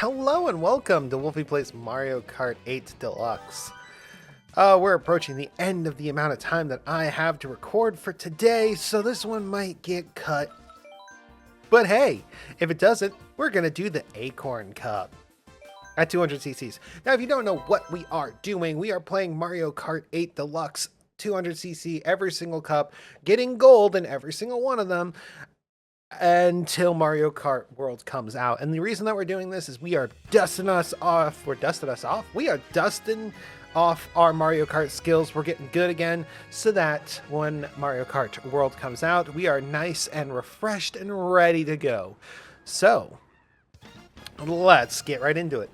Hello and welcome to Wolfie Plays Mario Kart 8 Deluxe. We're approaching the end of the amount of time that I have to record for today, so this one might get cut. But hey, if it doesn't, we're going to do the Acorn Cup at 200 cc's. Now, if you don't know what we are doing, we are playing Mario Kart 8 Deluxe 200cc every single cup, getting gold in every single one of them, until Mario Kart World comes out. And the reason that we're doing this is we are dusting off our Mario Kart skills. We're getting good again so that when Mario Kart World comes out, we are nice and refreshed and ready to go. So let's get right into it.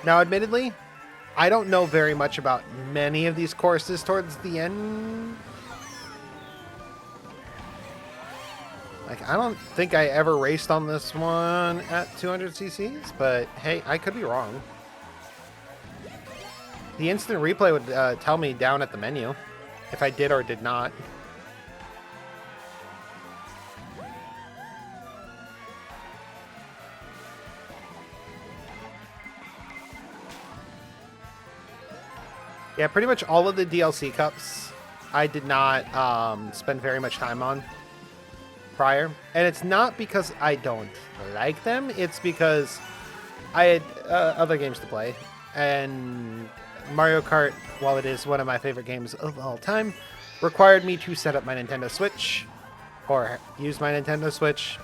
Now, admittedly, I don't know very much about many of these courses towards the end. Like, I don't think I ever raced on this one at 200 cc's, but hey, I could be wrong. The instant replay would tell me down at the menu if I did or did not. Yeah, pretty much all of the DLC cups I did not spend very much time on prior. And it's not because I don't like them. It's because I had other games to play. And Mario Kart, while it is one of my favorite games of all time, required me to set up my Nintendo Switch or use my Nintendo Switch.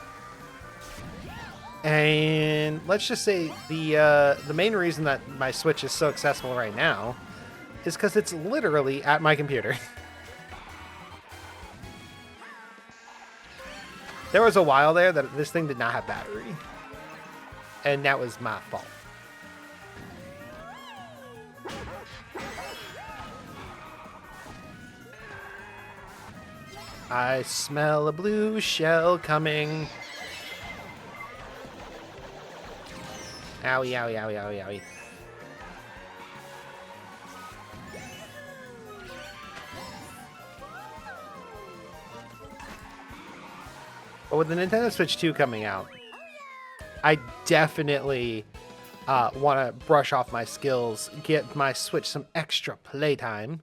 And let's just say the main reason that my Switch is so accessible right now is because it's literally at my computer. There was a while there that this thing did not have battery, and that was my fault. I smell a blue shell coming. Owie, owie, owie, owie, owie. But with the Nintendo Switch 2 coming out, I definitely want to brush off my skills, get my Switch some extra playtime,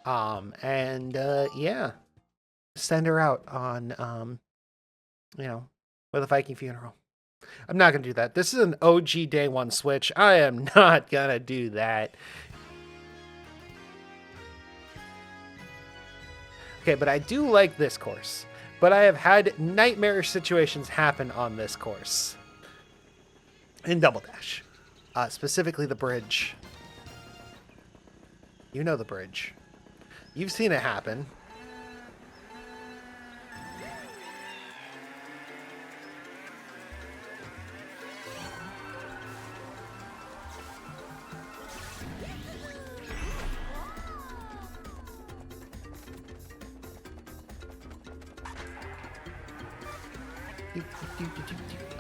and yeah, send her out on, with a Viking funeral. I'm not going to do that. This is an OG Day 1 Switch. I am not going to do that. Okay, but I do like this course. But I have had nightmarish situations happen on this course. In Double Dash. Specifically the bridge. You know the bridge. You've seen it happen.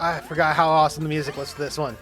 I forgot how awesome the music was for this one.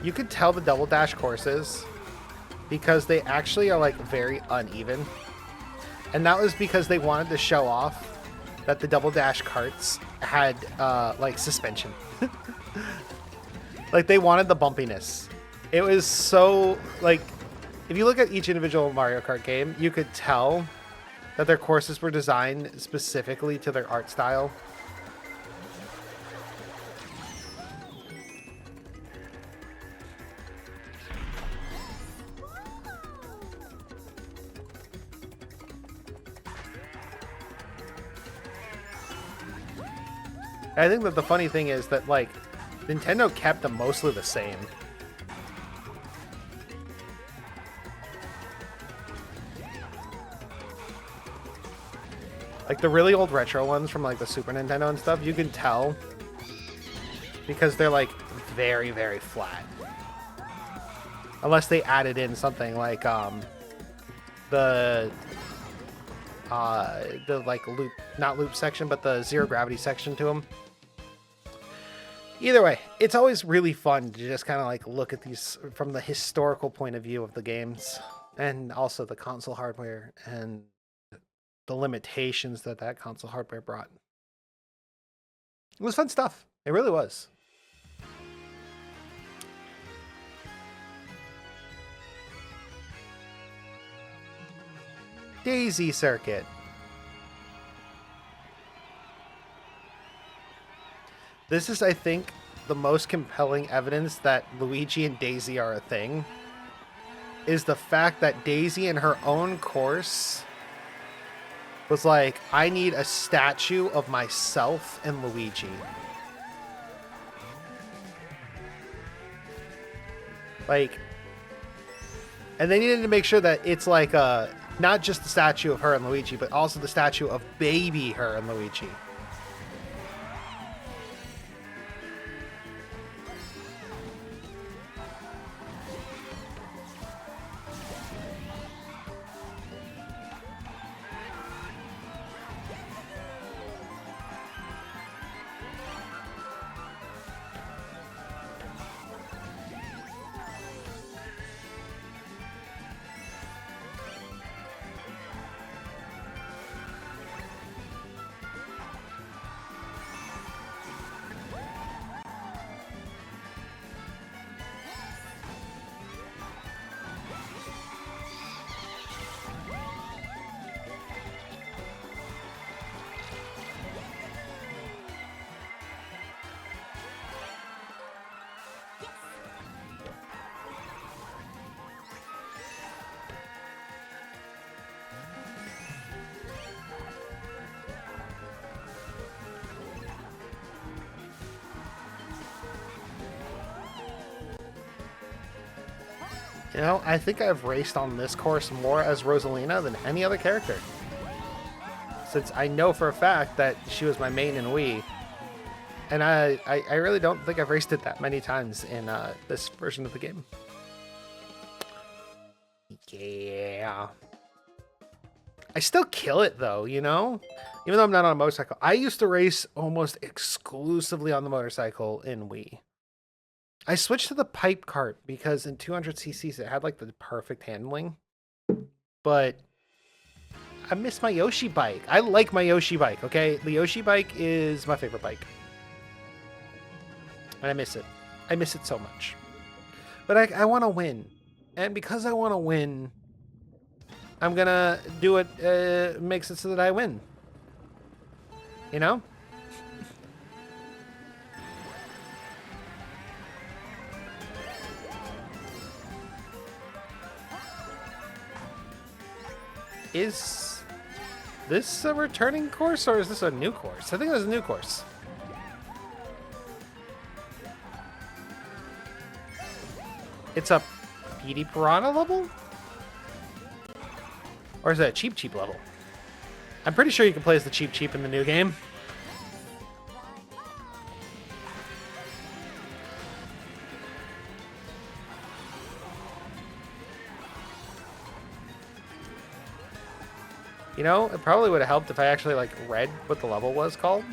You could tell the Double Dash courses because they actually are like very uneven. And that was because they wanted to show off that the Double Dash carts had like suspension. Like they wanted the bumpiness. It was so like, if you look at each individual Mario Kart game, you could tell that their courses were designed specifically to their art style. I think that the funny thing is that, like, Nintendo kept them mostly the same. Like, the really old retro ones from, like, the Super Nintendo and stuff, you can tell because they're, like, very, very flat. Unless they added in something like, the like, loop, not loop section, but the zero gravity section to them. Either way, it's always really fun to just kind of, like, look at these from the historical point of view of the games, and also the console hardware and the limitations that that console hardware brought. It was fun stuff. It really was. Daisy Circuit. This is, I think, the most compelling evidence that Luigi and Daisy are a thing, is the fact that Daisy in her own course was like, I need a statue of myself and Luigi. Like, and they needed to make sure that it's like not just the statue of her and Luigi, but also the statue of baby her and Luigi. You know, I think I've raced on this course more as Rosalina than any other character, since I know for a fact that she was my main in Wii, and I really don't think I've raced it that many times in this version of the game. Yeah. I still kill it, though, you know? Even though I'm not on a motorcycle. I used to race almost exclusively on the motorcycle in Wii. I switched to the pipe cart because in 200cc's it had, like, the perfect handling. But I miss my Yoshi bike. I like my Yoshi bike, okay? The Yoshi bike is my favorite bike. And I miss it. I miss it so much. But I want to win. And because I want to win, I'm going to do what makes it so that I win. You know? Is this a returning course or is this a new course? I think it's a new course. It's a PD Piranha level? Or is it a Cheep Cheep level? I'm pretty sure you can play as the Cheep Cheep in the new game. You know, it probably would have helped if I actually, like, read what the level was called.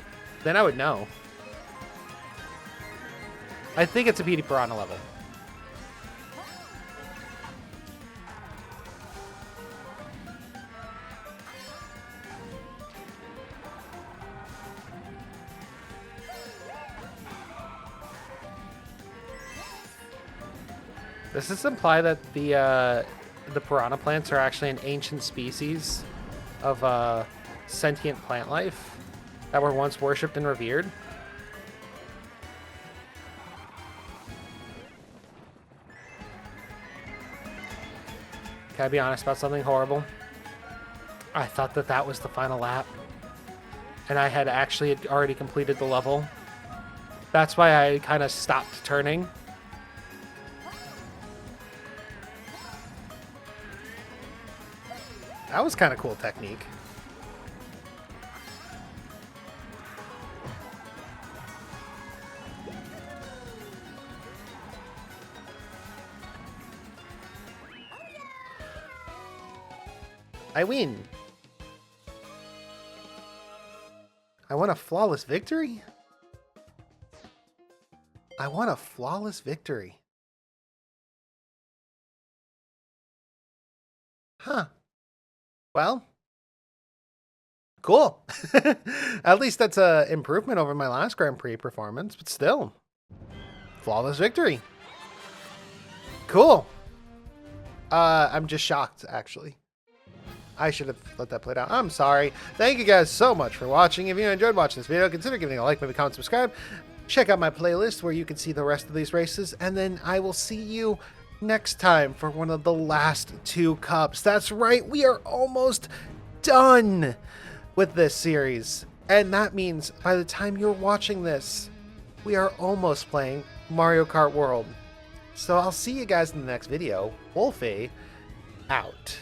Then I would know. I think it's a PD Piranha level. Does this imply that the piranha plants are actually an ancient species of sentient plant life that were once worshipped and revered? Can I be honest about something horrible? I thought that that was the final lap. and I had actually already completed the level. That's why I kind of stopped turning. That was kind of cool technique. I win. I want a flawless victory? I want a flawless victory. Huh. Well, cool. At least that's a improvement over my last Grand Prix performance, but still. Flawless victory. Cool. I'm just shocked, actually. I should have let that play out. I'm sorry. Thank you guys so much for watching. If you enjoyed watching this video, consider giving it a like, maybe comment, subscribe. Check out my playlist where you can see the rest of these races, and then I will see you next time for one of the last 2 cups. That's right, we are almost done with this series. And that means by the time you're watching this, we are almost playing Mario Kart World. So I'll see you guys in the next video. Wolfie, out.